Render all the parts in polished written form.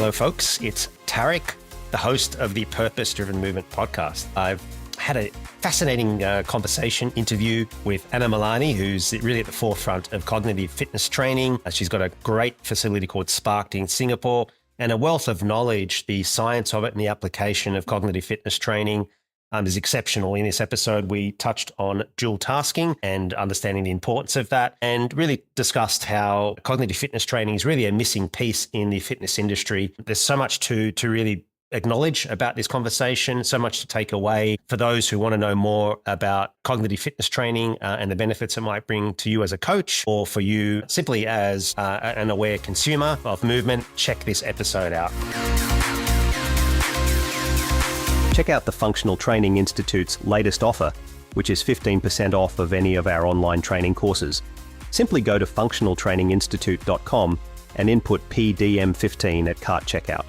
Hello, folks. It's Tarek, the host of the Purpose Driven Movement podcast. I've had a fascinating conversation interview with Anna Milani, who's really at the forefront of cognitive fitness training. She's got a great facility called Sparked in Singapore and a wealth of knowledge. The science of it and the application of cognitive fitness training is exceptional. In this episode, we touched on dual tasking and understanding the importance of that, and really discussed how cognitive fitness training is really a missing piece in the fitness industry. There's so much to really acknowledge about this conversation, so much to take away for those who want to know more about cognitive fitness training and the benefits it might bring to you as a coach, or for you simply as an aware consumer of movement. Check this episode out. Check out the Functional Training Institute's latest offer, which is 15% off of any of our online training courses. Simply go to functionaltraininginstitute.com and input PDM15 at cart checkout.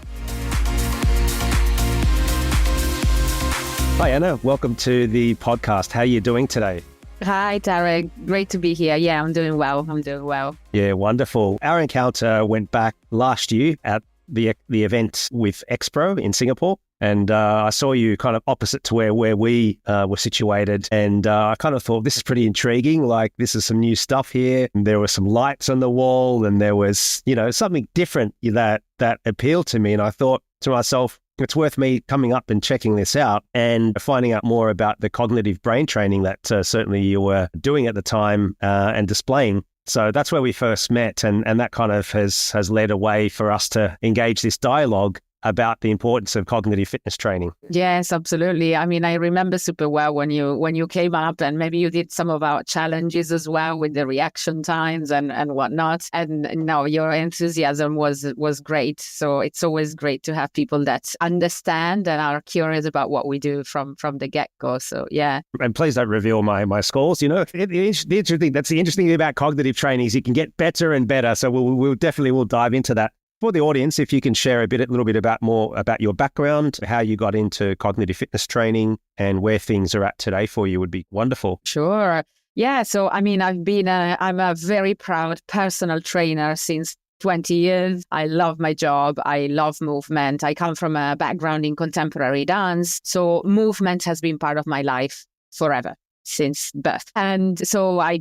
Hi, Anna. Welcome to the podcast. How are you doing today? Hi, Tarek. Great to be here. Yeah, I'm doing well. Yeah, wonderful. Our encounter went back last year at the event with Expro in Singapore. And I saw you kind of opposite to where we were situated. And I kind of thought, this is pretty intriguing. Like, this is some new stuff here. And there were some lights on the wall and there was, something different that appealed to me. And I thought to myself, it's worth me coming up and checking this out and finding out more about the cognitive brain training that certainly you were doing at the time and displaying. So that's where we first met. And that kind of has led a way for us to engage this dialogue about the importance of cognitive fitness training. Yes, absolutely. I mean, I remember super well when you came up, and maybe you did some of our challenges as well with the reaction times and whatnot. And no, your enthusiasm was great. So it's always great to have people that understand and are curious about what we do from the get-go. So yeah. And please don't reveal my scores. That's the interesting thing about cognitive training is you can get better and better. So we'll definitely dive into that. For the audience, if you can share a little bit more about your background, how you got into cognitive fitness training and where things are at today for you would be wonderful. Sure. Yeah. So, I mean, I'm a very proud personal trainer since 20 years. I love my job. I love movement. I come from a background in contemporary dance. So movement has been part of my life forever. Since birth. And so I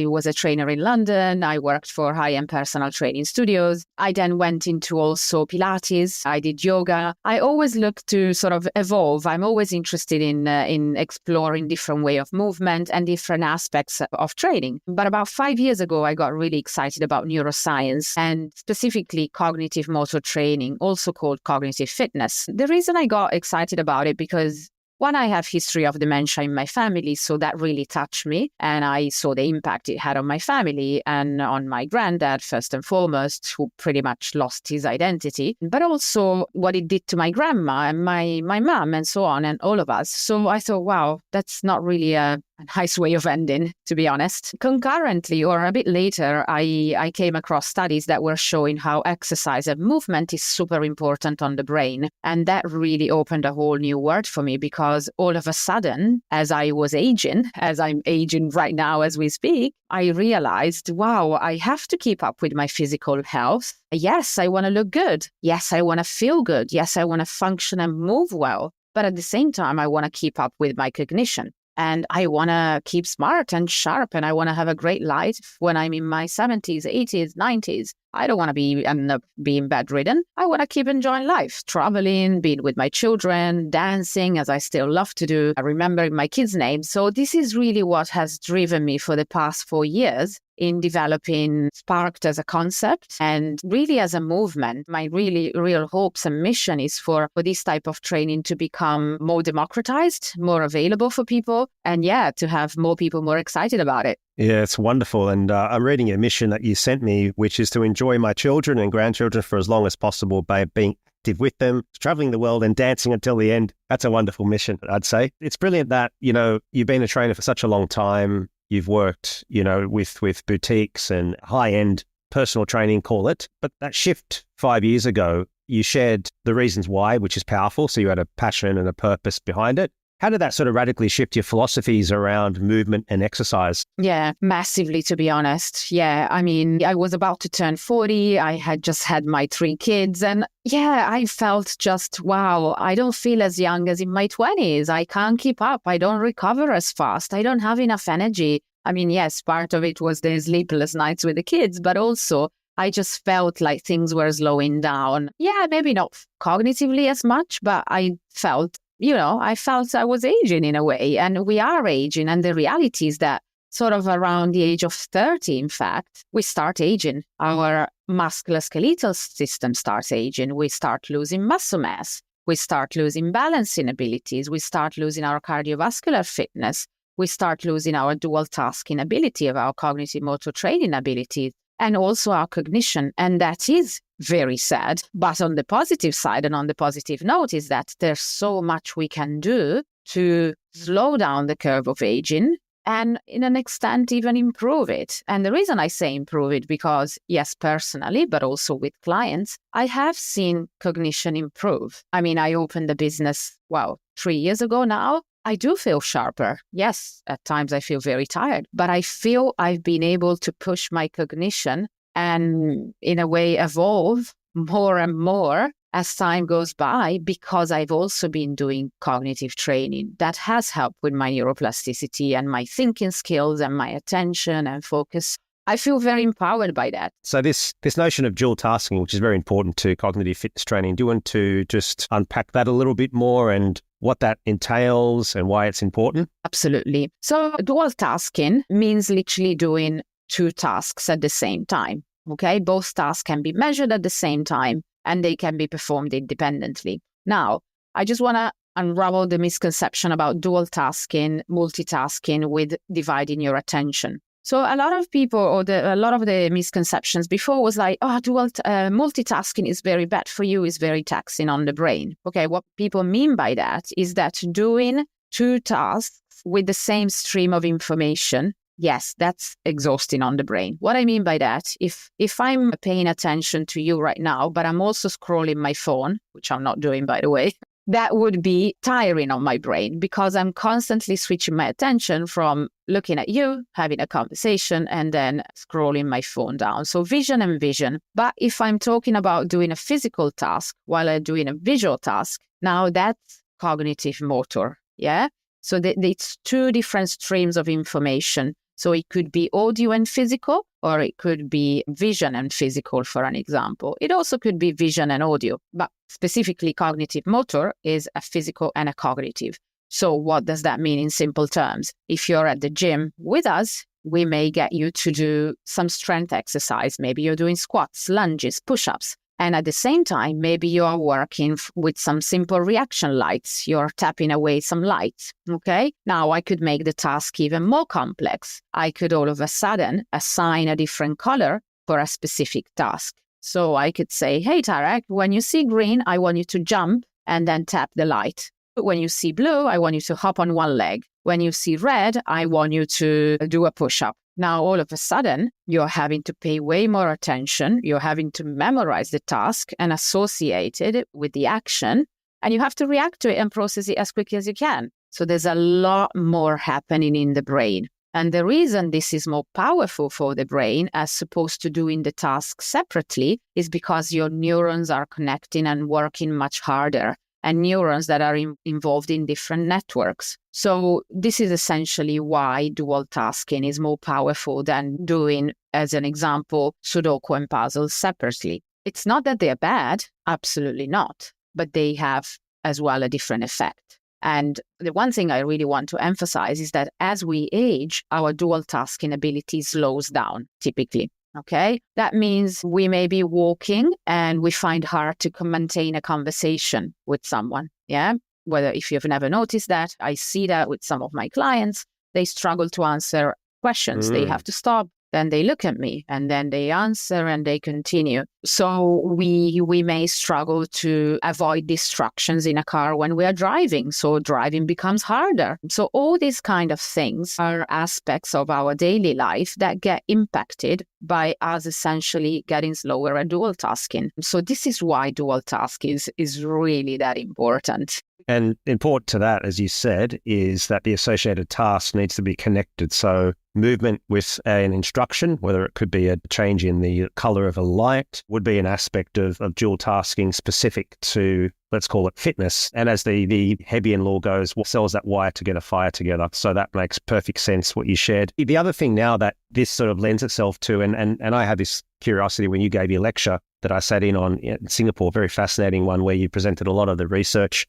was a trainer in London. I worked for high-end personal training studios. I then went into also Pilates. I did yoga. I always look to sort of evolve. I'm always interested in exploring different way of movement and different aspects of training. But about 5 years ago, I got really excited about neuroscience and specifically cognitive motor training, also called cognitive fitness. The reason I got excited about it because one, I have history of dementia in my family, so that really touched me. And I saw the impact it had on my family and on my granddad, first and foremost, who pretty much lost his identity, but also what it did to my grandma and my mom and so on, and all of us. So I thought, wow, that's not really a nice way of ending, to be honest. Concurrently, or a bit later, I came across studies that were showing how exercise and movement is super important on the brain. And that really opened a whole new world for me because all of a sudden, as I'm aging right now as we speak, I realized, wow, I have to keep up with my physical health. Yes, I want to look good. Yes, I want to feel good. Yes, I want to function and move well. But at the same time, I want to keep up with my cognition. And I want to keep smart and sharp, and I want to have a great life when I'm in my 70s, 80s, 90s. I don't want to end up being bedridden. I want to keep enjoying life, traveling, being with my children, dancing, as I still love to do, remembering my kids' names. So this is really what has driven me for the past 4 years in developing Sparked as a concept and really as a movement. My really real hopes and mission is for this type of training to become more democratized, more available for people, and to have more people more excited about it. Yeah, it's wonderful. And I'm reading a mission that you sent me, which is to enjoy my children and grandchildren for as long as possible by being active with them, traveling the world and dancing until the end. That's a wonderful mission, I'd say. It's brilliant that, you've been a trainer for such a long time. You've worked, with boutiques and high-end personal training, call it. But that shift 5 years ago, you shared the reasons why, which is powerful. So you had a passion and a purpose behind it. How did that sort of radically shift your philosophies around movement and exercise? Yeah, massively, to be honest. Yeah, I mean, I was about to turn 40. I had just had my 3 kids. And yeah, I felt just, wow, I don't feel as young as in my 20s. I can't keep up. I don't recover as fast. I don't have enough energy. I mean, yes, part of it was the sleepless nights with the kids, but also I just felt like things were slowing down. Yeah, maybe not cognitively as much, but I felt I was aging in a way, and we are aging. And the reality is that sort of around the age of 30, in fact, we start aging. Our musculoskeletal system starts aging. We start losing muscle mass. We start losing balancing abilities. We start losing our cardiovascular fitness. We start losing our dual tasking ability of our cognitive motor training abilities, and also our cognition. And that is very sad. But on the positive side and on the positive note is that there's so much we can do to slow down the curve of aging and in an extent even improve it. And the reason I say improve it because, yes, personally, but also with clients, I have seen cognition improve. I mean, I opened the business, 3 years ago now. I do feel sharper. Yes, at times I feel very tired, but I feel I've been able to push my cognition and in a way evolve more and more as time goes by because I've also been doing cognitive training that has helped with my neuroplasticity and my thinking skills and my attention and focus. I feel very empowered by that. So this notion of dual tasking, which is very important to cognitive fitness training, do you want to just unpack that a little bit more and what that entails and why it's important? Absolutely. So dual tasking means literally doing 2 tasks at the same time. Okay, both tasks can be measured at the same time and they can be performed independently. Now, I just want to unravel the misconception about dual tasking, multitasking with dividing your attention. So a lot of people, a lot of the misconceptions before was like, multitasking is very bad for you, is very taxing on the brain. Okay, what people mean by that is that doing 2 tasks with the same stream of information, yes, that's exhausting on the brain. What I mean by that, if I'm paying attention to you right now, but I'm also scrolling my phone, which I'm not doing, by the way, that would be tiring on my brain because I'm constantly switching my attention from looking at you, having a conversation, and then scrolling my phone down. So vision and vision. But if I'm talking about doing a physical task while I'm doing a visual task, now that's cognitive motor. Yeah. So it's 2 different streams of information. So it could be audio and physical, or it could be vision and physical, for an example. It also could be vision and audio, but specifically cognitive motor is a physical and a cognitive. So what does that mean in simple terms? If you're at the gym with us, we may get you to do some strength exercise. Maybe you're doing squats, lunges, push-ups. And at the same time, maybe you're working with some simple reaction lights. You're tapping away some lights, okay? Now, I could make the task even more complex. I could all of a sudden assign a different color for a specific task. So I could say, hey, Tarek, when you see green, I want you to jump and then tap the light. When you see blue, I want you to hop on one leg. When you see red, I want you to do a push-up. Now, all of a sudden, you're having to pay way more attention. You're having to memorize the task and associate it with the action. And you have to react to it and process it as quickly as you can. So there's a lot more happening in the brain. And the reason this is more powerful for the brain as opposed to doing the task separately is because your neurons are connecting and working much harder, and neurons that are involved in different networks. So this is essentially why dual tasking is more powerful than doing, as an example, Sudoku and puzzles separately. It's not that they're bad, absolutely not, but they have as well a different effect. And the one thing I really want to emphasize is that as we age, our dual tasking ability slows down, typically. Okay, that means we may be walking and we find hard to maintain a conversation with someone. Yeah, whether if you've never noticed that, I see that with some of my clients, they struggle to answer questions. They have to stop. Then they look at me and then they answer and they continue. So we may struggle to avoid distractions in a car when we are driving. So driving becomes harder. So all these kind of things are aspects of our daily life that get impacted by us essentially getting slower at dual tasking. So this is why dual task is really that important. And important to that, as you said, is that the associated task needs to be connected. So movement with an instruction, whether it could be a change in the color of a light, would be an aspect of dual tasking specific to, let's call it fitness. And as the Hebbian law goes, what sells that wire to get a fire together? So that makes perfect sense what you shared. The other thing now that this sort of lends itself to, and I had this curiosity when you gave your lecture that I sat in on in Singapore, very fascinating one where you presented a lot of the research,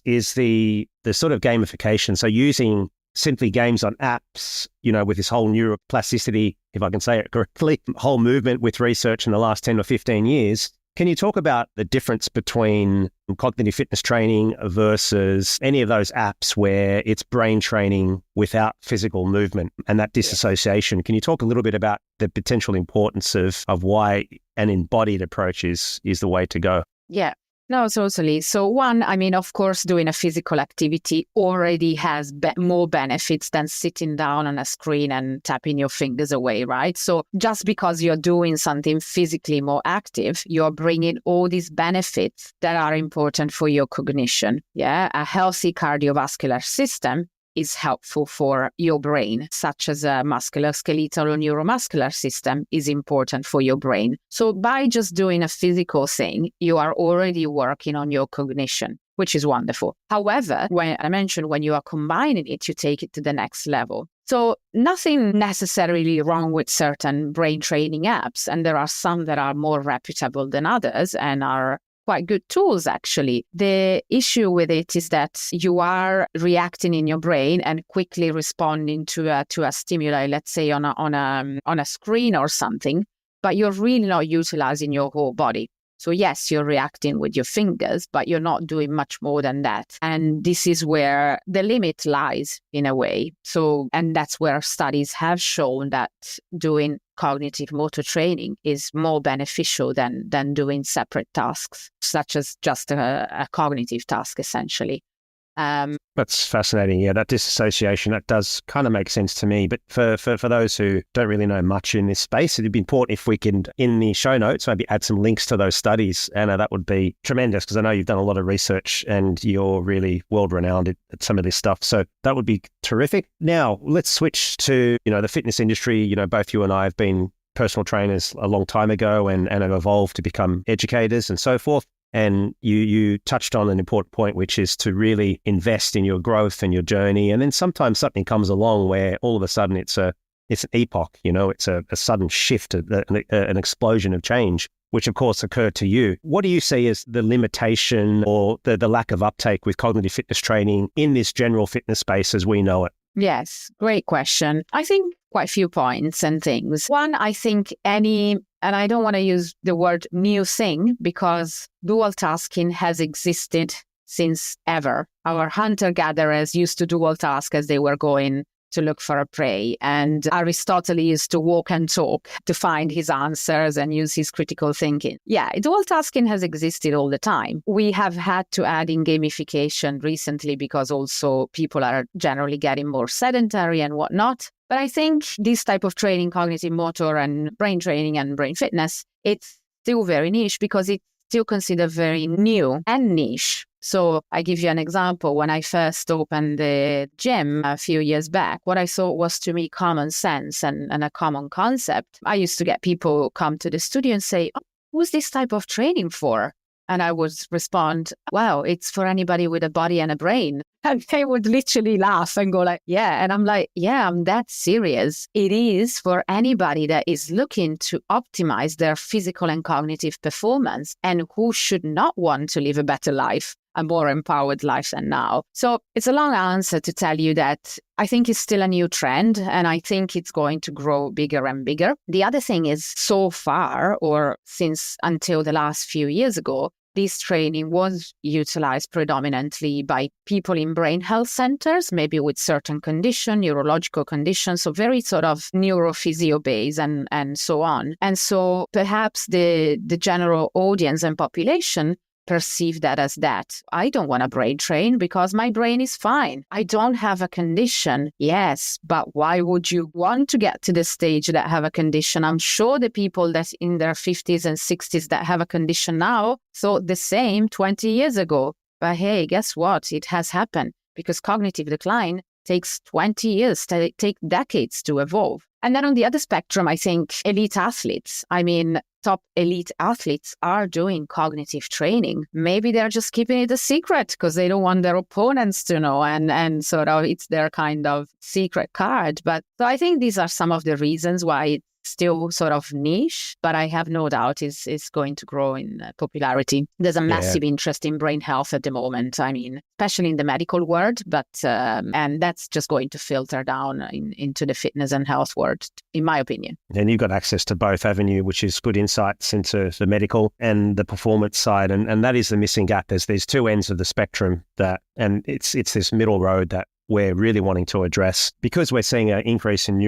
is the sort of gamification. So using simply games on apps, with this whole neuroplasticity, if I can say it correctly, whole movement with research in the last 10 or 15 years. Can you talk about the difference between cognitive fitness training versus any of those apps where it's brain training without physical movement and that disassociation? Can you talk a little bit about the potential importance of why an embodied approach is the way to go? Yeah. No, totally. So one, of course, doing a physical activity already has more benefits than sitting down on a screen and tapping your fingers away, right? So just because you're doing something physically more active, you're bringing all these benefits that are important for your cognition. Yeah, a healthy cardiovascular system is helpful for your brain, such as a musculoskeletal or neuromuscular system is important for your brain. So by just doing a physical thing, you are already working on your cognition, which is wonderful. However, when I mentioned when you are combining it, you take it to the next level. So nothing necessarily wrong with certain brain training apps, and there are some that are more reputable than others and are quite good tools, actually. The issue with it is that you are reacting in your brain and quickly responding to a stimuli, let's say on a screen or something, but you're really not utilizing your whole body. So yes, you're reacting with your fingers, but you're not doing much more than that. And this is where the limit lies in a way. So, and that's where studies have shown that doing cognitive motor training is more beneficial than doing separate tasks, such as just a cognitive task, essentially. That's fascinating. Yeah, that disassociation, that does kind of make sense to me. But for those who don't really know much in this space, it'd be important if we can, in the show notes, maybe add some links to those studies. Anna, that would be tremendous because I know you've done a lot of research and you're really world-renowned at some of this stuff. So that would be terrific. Now, let's switch to, the fitness industry. Both you and I have been personal trainers a long time ago and have evolved to become educators and so forth. And you touched on an important point, which is to really invest in your growth and your journey. And then sometimes something comes along where all of a sudden it's an epoch, it's a sudden shift, an explosion of change, which of course occurred to you. What do you see as the limitation or the lack of uptake with cognitive fitness training in this general fitness space as we know it? Yes, great question. I think quite a few points and things. One, I think and I don't want to use the word new thing because dual tasking has existed since ever. Our hunter-gatherers used to dual task as they were going to look for a prey. And Aristotle used to walk and talk to find his answers and use his critical thinking. Yeah, dual tasking has existed all the time. We have had to add in gamification recently because also people are generally getting more sedentary and whatnot. But I think this type of training, cognitive motor and brain training and brain fitness, it's still very niche because it's still considered very new and niche. So I give you an example. When I first opened the gym a few years back, what I thought was to me common sense and a common concept. I used to get people come to the studio and say, "Oh, who's this type of training for?" And I would respond, "Well, it's for anybody with a body and a brain." And they would literally laugh and go like, "Yeah." And I'm like, "Yeah, I'm that serious. It is for anybody that is looking to optimize their physical and cognitive performance and who should not want to live a better life, a more empowered life than now." So it's a long answer to tell you that I think it's still a new trend and I think it's going to grow bigger and bigger. The other thing is so far, or since until the last few years ago, this training was utilized predominantly by people in brain health centers, maybe with certain condition, neurological conditions, so very sort of neurophysio-based and so on. And so perhaps the general audience and population perceive that as that. I don't want to brain train because my brain is fine. I don't have a condition. Yes, but why would you want to get to the stage that have a condition? I'm sure the people that in their 50s and 60s that have a condition now thought the same 20 years ago. But hey, guess what? It has happened because cognitive decline takes 20 years, take decades to evolve. And then on the other spectrum, I think elite athletes, top elite athletes are doing cognitive training. Maybe they're just keeping it a secret because they don't want their opponents to know, and sort of it's their kind of secret card. But so I think these are some of the reasons why it's still sort of niche, but I have no doubt it's going to grow in popularity. There's a massive interest in brain health at the moment. Especially in the medical world, but and that's just going to filter down into the fitness and health world, in my opinion. And you've got access to both avenue, which is good insights into the medical and the performance side, and that is the missing gap. There's two ends of the spectrum and it's this middle road that we're really wanting to address because we're seeing an increase in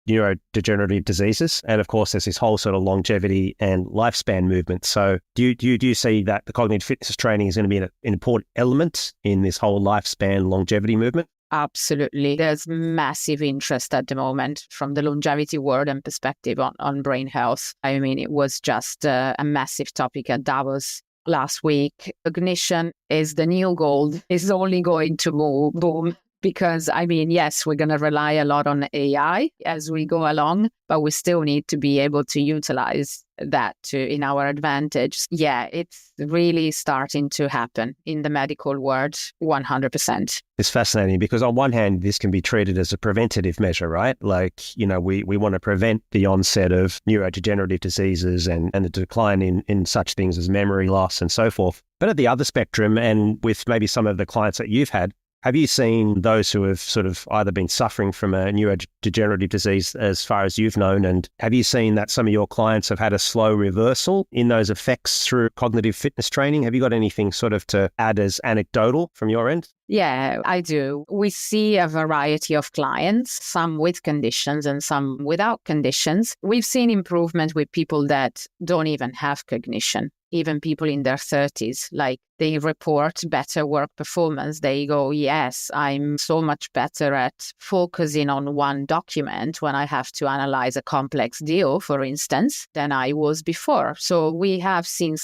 neurodegenerative diseases. And of course, there's this whole sort of longevity and lifespan movement. So do you see that the cognitive fitness training is going to be an important element in this whole lifespan longevity movement? Absolutely. There's massive interest at the moment from the longevity world and perspective on brain health. It was just a massive topic at Davos last week. Cognition is the new gold. It's only going to boom. Because, yes, we're going to rely a lot on AI as we go along, but we still need to be able to utilize that in our advantage. Yeah, it's really starting to happen in the medical world, 100%. It's fascinating because on one hand, this can be treated as a preventative measure, right? Like, we want to prevent the onset of neurodegenerative diseases and the decline in such things as memory loss and so forth. But at the other spectrum, and with maybe some of the clients that you've had, have you seen those who have sort of either been suffering from a neurodegenerative disease as far as you've known, and have you seen that some of your clients have had a slow reversal in those effects through cognitive fitness training? Have you got anything sort of to add as anecdotal from your end? Yeah, I do. We see a variety of clients, some with conditions and some without conditions. We've seen improvement with people that don't even have cognition. Even people in their 30s, like they report better work performance. They go, yes, I'm so much better at focusing on one document when I have to analyze a complex deal, for instance, than I was before. So we have seen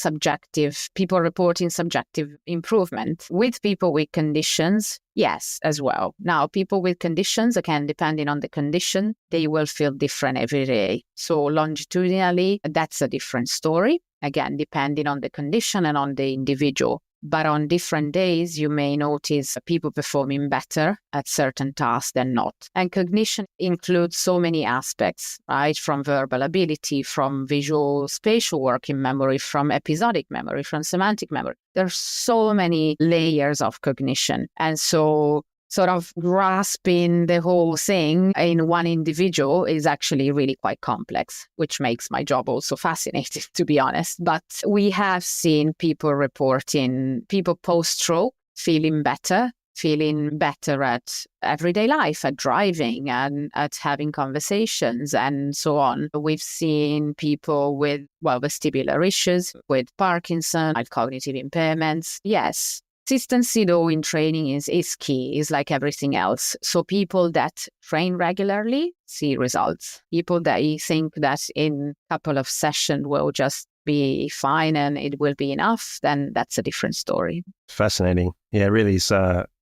people reporting subjective improvement. With people with conditions, yes, as well. Now, people with conditions, again, depending on the condition, they will feel different every day. So longitudinally, that's a different story. Again, depending on the condition and on the individual. But on different days, you may notice people performing better at certain tasks than not. And cognition includes so many aspects, right? From verbal ability, from visual spatial working memory, from episodic memory, from semantic memory. There's so many layers of cognition. And so sort of grasping the whole thing in one individual is actually really quite complex, which makes my job also fascinating, to be honest. But we have seen people reporting, people post-stroke feeling better at everyday life, at driving and at having conversations and so on. We've seen people with, vestibular issues, with Parkinson, with cognitive impairments. Yes. Consistency, though, in training is key, is like everything else. So people that train regularly see results. People that you think that in a couple of sessions will just be fine and it will be enough, then that's a different story. Fascinating. Yeah, it really is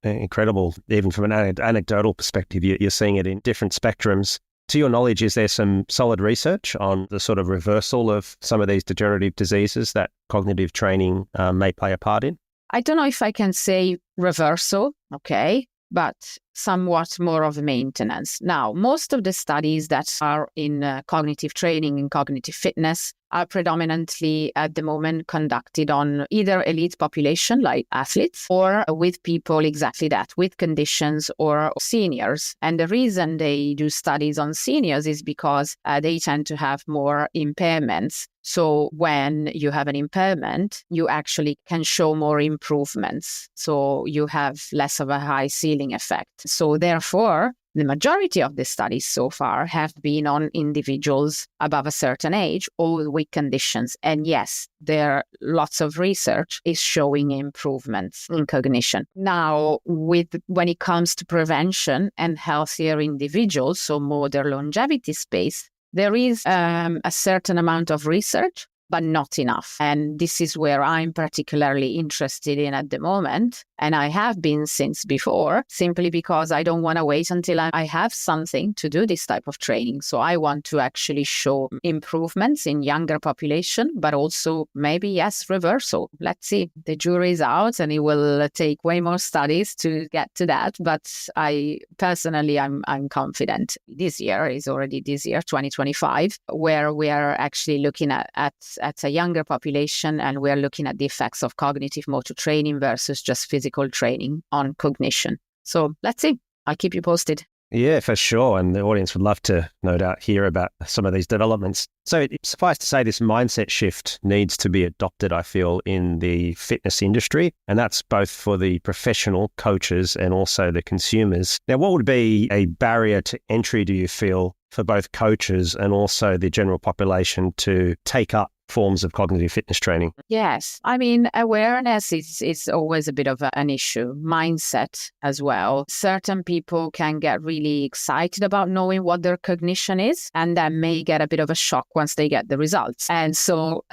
incredible. Even from an anecdotal perspective, you're seeing it in different spectrums. To your knowledge, is there some solid research on the sort of reversal of some of these degenerative diseases that cognitive training may play a part in? I don't know if I can say reversal, okay, but somewhat more of maintenance. Now, most of the studies that are in cognitive training and cognitive fitness are predominantly at the moment conducted on either elite population like athletes or with people exactly that, with conditions or seniors. And the reason they do studies on seniors is because they tend to have more impairments. So when you have an impairment, you actually can show more improvements. So you have less of a high ceiling effect. So therefore, the majority of the studies so far have been on individuals above a certain age or with conditions. And yes, there are lots of research is showing improvements in cognition. Now, when it comes to prevention and healthier individuals, so more their longevity space, there is a certain amount of research, but not enough. And this is where I'm particularly interested in at the moment. And I have been since before, simply because I don't want to wait until I have something to do this type of training. So I want to actually show improvements in younger population, but also maybe, yes, reversal. Let's see. The jury's out and it will take way more studies to get to that. But I personally, I'm confident. This year is already this year, 2025, where we are actually looking at a younger population, and we're looking at the effects of cognitive motor training versus just physical training on cognition. So let's see. I'll keep you posted. Yeah, for sure. And the audience would love to, no doubt, hear about some of these developments. So suffice to say, this mindset shift needs to be adopted, I feel, in the fitness industry. And that's both for the professional coaches and also the consumers. Now, what would be a barrier to entry, do you feel, for both coaches and also the general population to take up forms of cognitive fitness training? Yes. I mean, awareness is always a bit of an issue. Mindset as well. Certain people can get really excited about knowing what their cognition is, and that may get a bit of a shock once they get the results. And so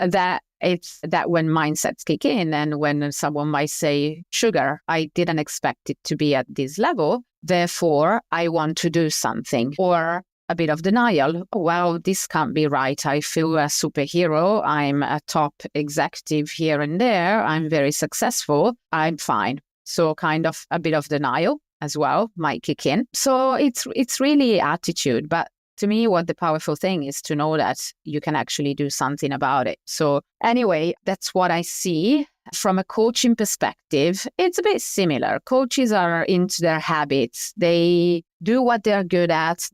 it's that when mindsets kick in, and when someone might say, sugar, I didn't expect it to be at this level, therefore I want to do something. Or a bit of denial. Well, this can't be right. I feel a superhero. I'm a top executive here and there. I'm very successful. I'm fine. So kind of a bit of denial as well might kick in. So it's really attitude. But to me, what the powerful thing is to know that you can actually do something about it. So anyway, that's what I see. From a coaching perspective, it's a bit similar. Coaches are into their habits. They do what they're good at.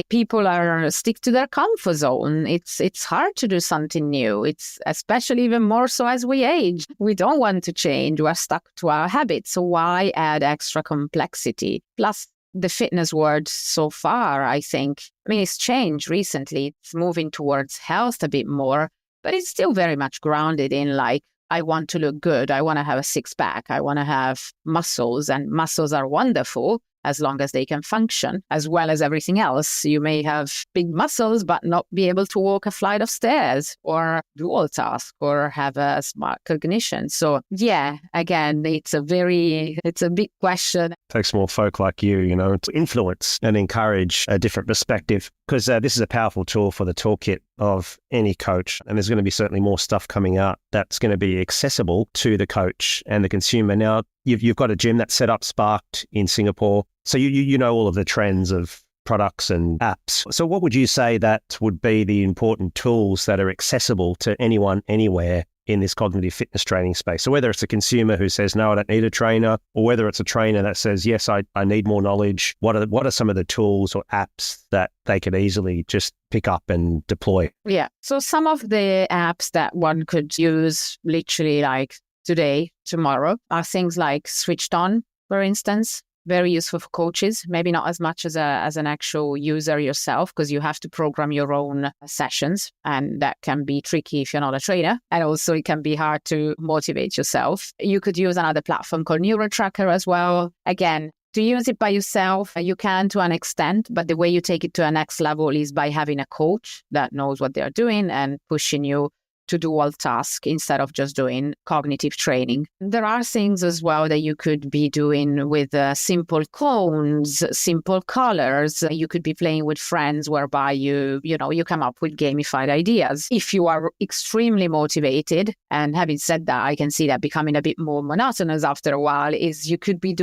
People are stick to their comfort zone. It's hard to do something new. It's especially even more so as we age. We don't want to change. We're stuck to our habits. So why add extra complexity? Plus, the fitness world so far, I mean, it's changed recently. It's moving towards health a bit more, but it's still very much grounded in like, I want to look good. I want to have a six pack. I want to have muscles, and muscles are wonderful as long as they can function, as well as everything else. You may have big muscles, but not be able to walk a flight of stairs or dual task or have a smart cognition. So yeah, again, it's a big question. Takes more folk like you, to influence and encourage a different perspective, because this is a powerful tool for the toolkit of any coach. And there's going to be certainly more stuff coming out that's going to be accessible to the coach and the consumer. Now, you've got a gym that's set up, Sparked, in Singapore. So you know all of the trends of products and apps. So what would you say that would be the important tools that are accessible to anyone, anywhere in this cognitive fitness training space? So whether it's a consumer who says, no, I don't need a trainer, or whether it's a trainer that says, yes, I need more knowledge, what are some of the tools or apps that they could easily just pick up and deploy? Yeah. So some of the apps that one could use literally like today, tomorrow, are things like Switched On, for instance. Very useful for coaches, maybe not as much as an actual user yourself, because you have to program your own sessions, and that can be tricky if you're not a trainer. And also it can be hard to motivate yourself. You could use another platform called NeuroTracker as well. Again, to use it by yourself, you can to an extent, but the way you take it to a next level is by having a coach that knows what they're doing and pushing you to do all tasks instead of just doing cognitive training. There are things as well that you could be doing with simple cones, simple colors. You could be playing with friends whereby you come up with gamified ideas. If you are extremely motivated, and having said that, I can see that becoming a bit more monotonous after a while, is you could be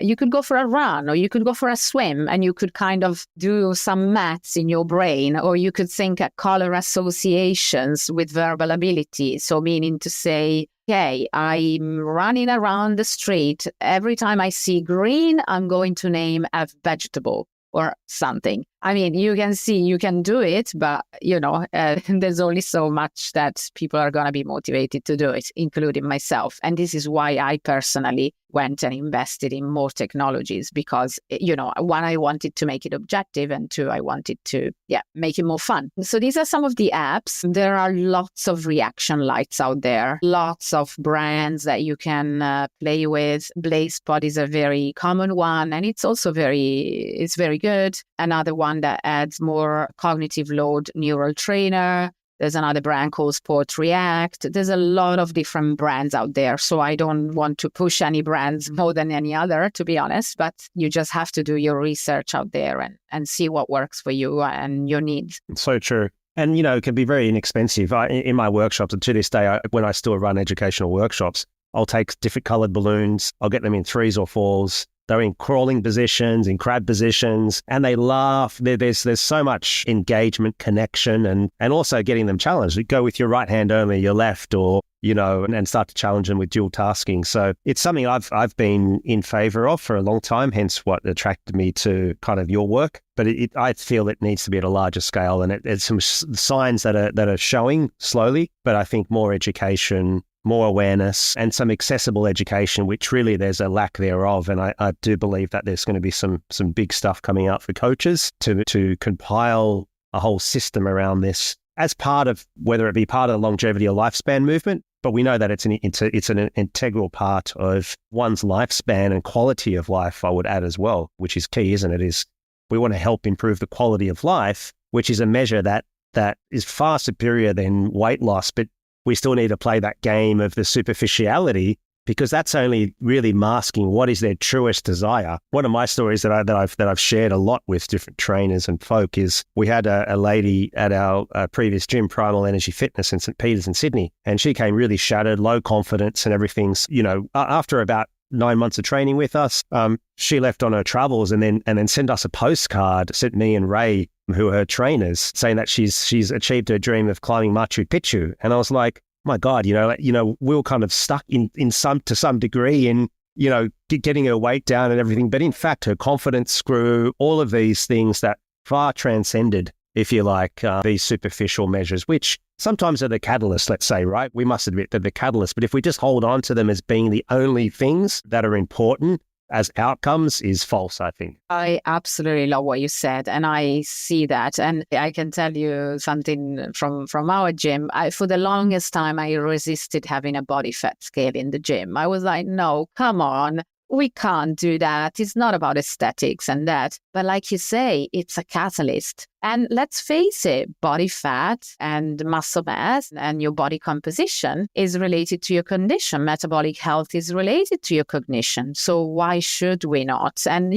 you could go for a run, or you could go for a swim, and you could kind of do some maths in your brain, or you could think at color associations with verbal ability. So meaning to say, okay, I'm running around the street. Every time I see green, I'm going to name a vegetable or something. I mean, you can do it, but, there's only so much that people are going to be motivated to do it, including myself. And this is why I personally went and invested in more technologies, because, one, I wanted to make it objective, and two, I wanted to, make it more fun. So these are some of the apps. There are lots of reaction lights out there, lots of brands that you can play with. BlazePod is a very common one, and it's also very good. Another one that adds more cognitive load, Neural Trainer. There's another brand called Sport React. There's a lot of different brands out there. So I don't want to push any brands more than any other, to be honest, but you just have to do your research out there and see what works for you and your needs. So true. And, it can be very inexpensive. In my workshops, and to this day, when I still run educational workshops, I'll take different colored balloons. I'll get them in 3s or 4s. They're in crawling positions, in crab positions, and they laugh. There's so much engagement, connection, and also getting them challenged. You go with your right hand only, your left, or, and start to challenge them with dual tasking. So it's something I've been in favor of for a long time, hence what attracted me to kind of your work. But I feel it needs to be at a larger scale, and it's some signs that are showing slowly, but I think more education, more awareness, and some accessible education, which really there's a lack thereof. And I do believe that there's going to be some big stuff coming out for coaches to compile a whole system around this as part of, whether it be part of the longevity or lifespan movement. But we know that it's an integral part of one's lifespan and quality of life, I would add as well, which is key, isn't it? Is we want to help improve the quality of life, which is a measure that is far superior than weight loss. But we still need to play that game of the superficiality, because that's only really masking what is their truest desire. One of my stories that I've shared a lot with different trainers and folk is we had a lady at our previous gym, Primal Energy Fitness in St. Peters in Sydney, and she came really shattered, low confidence and everything. After about 9 months of training with us, she left on her travels and then sent us a postcard, sent me and Ray, who are her trainers, saying that she's achieved her dream of climbing Machu Picchu. And I was like, my God, we were kind of stuck to some degree in, getting her weight down and everything. But in fact, her confidence grew, all of these things that far transcended, if you like, these superficial measures, which sometimes are the catalyst, let's say, right? We must admit they're the catalyst. But if we just hold on to them as being the only things that are important as outcomes, is false, I think. I absolutely love what you said, and I see that. And I can tell you something from our gym. For the longest time, I resisted having a body fat scale in the gym. I was like, no, come on. We can't do that. It's not about aesthetics and that. But like you say, it's a catalyst. And let's face it, body fat and muscle mass and your body composition is related to your condition. Metabolic health is related to your cognition. So why should we not? And,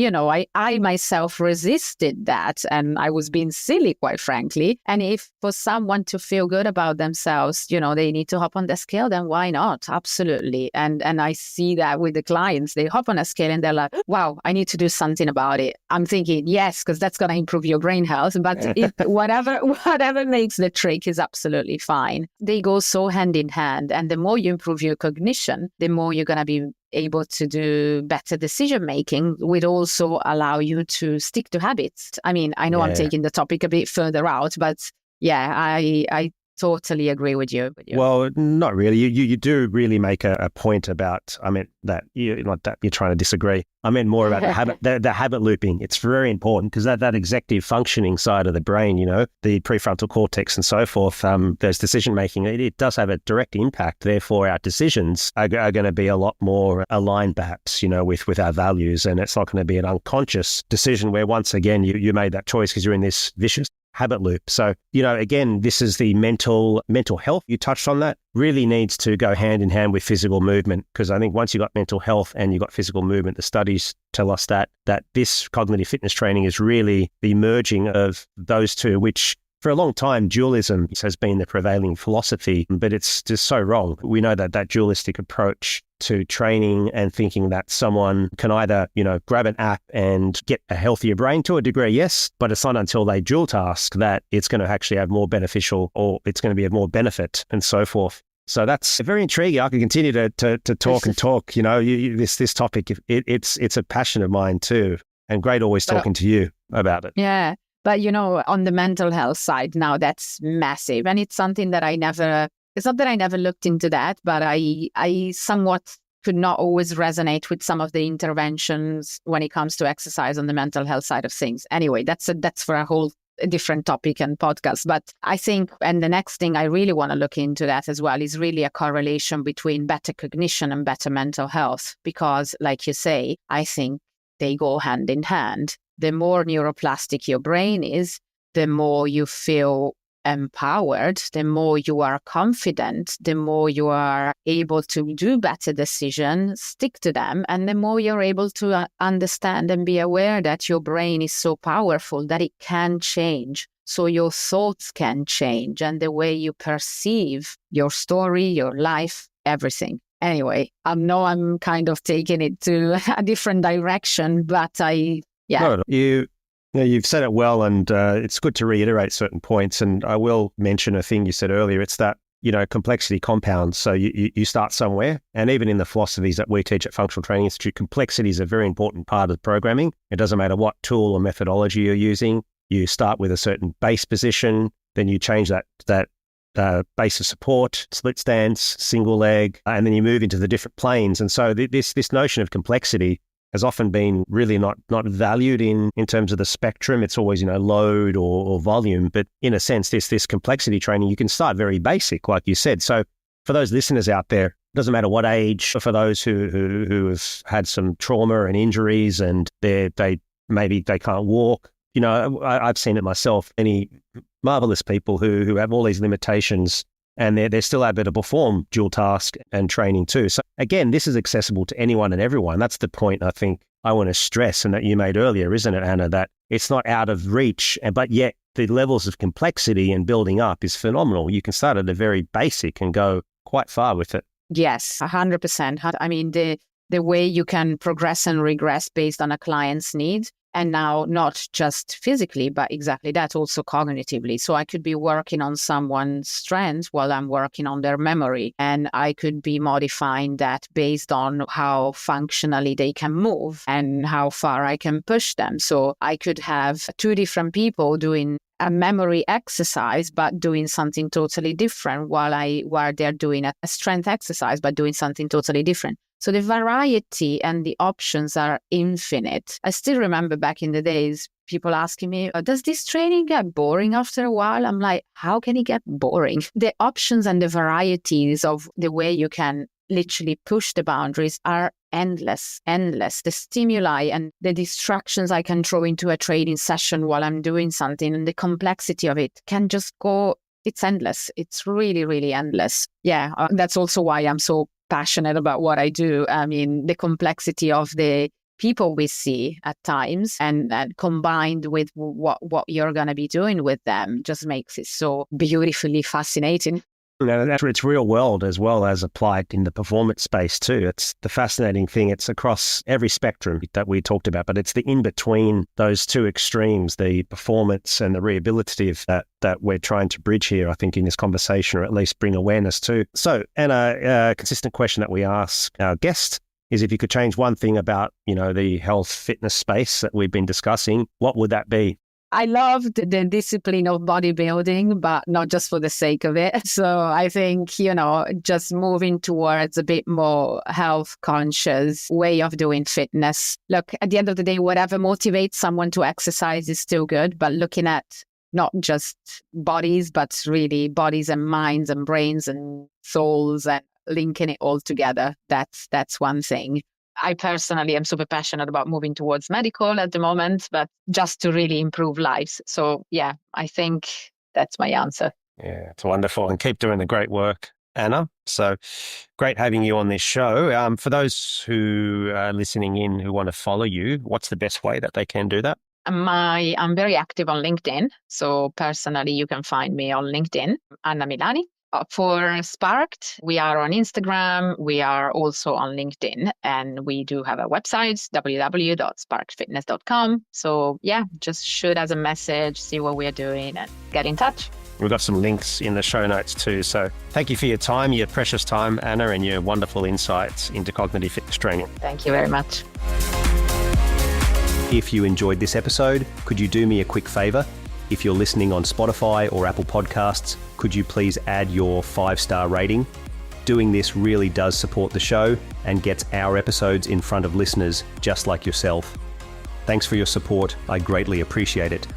I myself resisted that, and I was being silly, quite frankly. And if for someone to feel good about themselves, they need to hop on the scale, then why not? Absolutely. And I see that with the clients. They hop on a scale and they're like, wow, I need to do something about it. I'm thinking, yes, because that's going to improve your brain health. But whatever makes the trick is absolutely fine. They go so hand in hand. And the more you improve your cognition, the more you're going to be able to do better decision making, would also allow you to stick to habits. I mean, I know I'm taking the topic a bit further out, but yeah, I totally agree with you. Well, not really. You do really make a point about, that you're trying to disagree. I meant more about the habit looping. It's very important because that executive functioning side of the brain, the prefrontal cortex and so forth, there's decision making. It does have a direct impact. Therefore, our decisions are going to be a lot more aligned, perhaps, with our values. And it's not going to be an unconscious decision where once again you made that choice because you're in this vicious habit loop. So, again, this is the mental health. You touched on that. Really needs to go hand in hand with physical movement, because I think once you got mental health and you got physical movement, the studies tell us that this cognitive fitness training is really the merging of those two, which for a long time, dualism has been the prevailing philosophy, but it's just so wrong. We know that dualistic approach to training and thinking that someone can either, grab an app and get a healthier brain to a degree, yes, but it's not until they dual task that it's going to actually have more beneficial, or it's going to be of more benefit and so forth. So that's very intriguing. I could continue to talk and talk, this topic. It's a passion of mine too, and great always talking to you about it. Yeah. But, on the mental health side now, that's massive. And it's something that it's not that I never looked into that, but I somewhat could not always resonate with some of the interventions when it comes to exercise on the mental health side of things. Anyway, that's for a whole different topic and podcast. But I think, and the next thing I really want to look into that as well, is really a correlation between better cognition and better mental health. Because like you say, I think they go hand in hand. The more neuroplastic your brain is, the more you feel empowered, the more you are confident, the more you are able to do better decisions, stick to them, and the more you're able to understand and be aware that your brain is so powerful that it can change. So your thoughts can change and the way you perceive your story, your life, everything. Anyway, I know I'm kind of taking it to a different direction, but No, you've said it well, and it's good to reiterate certain points. And I will mention a thing you said earlier. It's that, complexity compounds. So you start somewhere, and even in the philosophies that we teach at Functional Training Institute, complexity is a very important part of programming. It doesn't matter what tool or methodology you're using. You start with a certain base position, then you change that base of support, split stance, single leg, and then you move into the different planes. And so this notion of complexity has often been really not valued in terms of the spectrum. It's always, load or volume. But in a sense, this complexity training, you can start very basic, like you said. So for those listeners out there, it doesn't matter what age, for those who have had some trauma and injuries and they can't walk. I've seen it myself, many marvelous people who have all these limitations, and they're still able to perform dual task and training too. So again, this is accessible to anyone and everyone. That's the point I think I want to stress, and that you made earlier, isn't it, Anna, that it's not out of reach, but yet the levels of complexity and building up is phenomenal. You can start at a very basic and go quite far with it. Yes, 100%. I mean, the way you can progress and regress based on a client's needs. And now not just physically, but exactly that, also cognitively. So I could be working on someone's strengths while I'm working on their memory. And I could be modifying that based on how functionally they can move and how far I can push them. So I could have two different people doing a memory exercise, but doing something totally different while they're doing a strength exercise, but doing something totally different. So the variety and the options are infinite. I still remember back in the days, people asking me, does this training get boring after a while? I'm like, how can it get boring? The options and the varieties of the way you can literally push the boundaries are endless. The stimuli and the distractions I can throw into a training session while I'm doing something, and the complexity of it can just go, it's endless. It's really, really endless. Yeah, that's also why I'm so passionate about what I do. I mean, the complexity of the people we see at times and combined with what you're going to be doing with them just makes it so beautifully fascinating. It's real world as well as applied in the performance space too. It's the fascinating thing. It's across every spectrum that we talked about, but it's the in-between those two extremes, the performance and the rehabilitative that we're trying to bridge here, I think, in this conversation, or at least bring awareness to. So, Anna, a consistent question that we ask our guest is, if you could change one thing about, the health fitness space that we've been discussing, what would that be? I loved the discipline of bodybuilding, but not just for the sake of it. So I think, just moving towards a bit more health conscious way of doing fitness. Look, at the end of the day, whatever motivates someone to exercise is still good, but looking at not just bodies, but really bodies and minds and brains and souls and linking it all together. That's one thing. I personally am super passionate about moving towards medical at the moment, but just to really improve lives. So yeah, I think that's my answer. Yeah, it's wonderful. And keep doing the great work, Anna. So great having you on this show. For those who are listening in who want to follow you, what's the best way that they can do that? I'm very active on LinkedIn. So personally, you can find me on LinkedIn, Anna Milani. For Sparked, we are on Instagram. We are also on LinkedIn, and we do have a website, www.sparkedfitness.com. So yeah, just shoot us a message, see what we're doing, and get in touch. We've got some links in the show notes too. So thank you for your time, your precious time, Anna, and your wonderful insights into cognitive fitness training. Thank you very much. If you enjoyed this episode, could you do me a quick favor? If you're listening on Spotify or Apple Podcasts, could you please add your 5-star rating? Doing this really does support the show and gets our episodes in front of listeners just like yourself. Thanks for your support. I greatly appreciate it.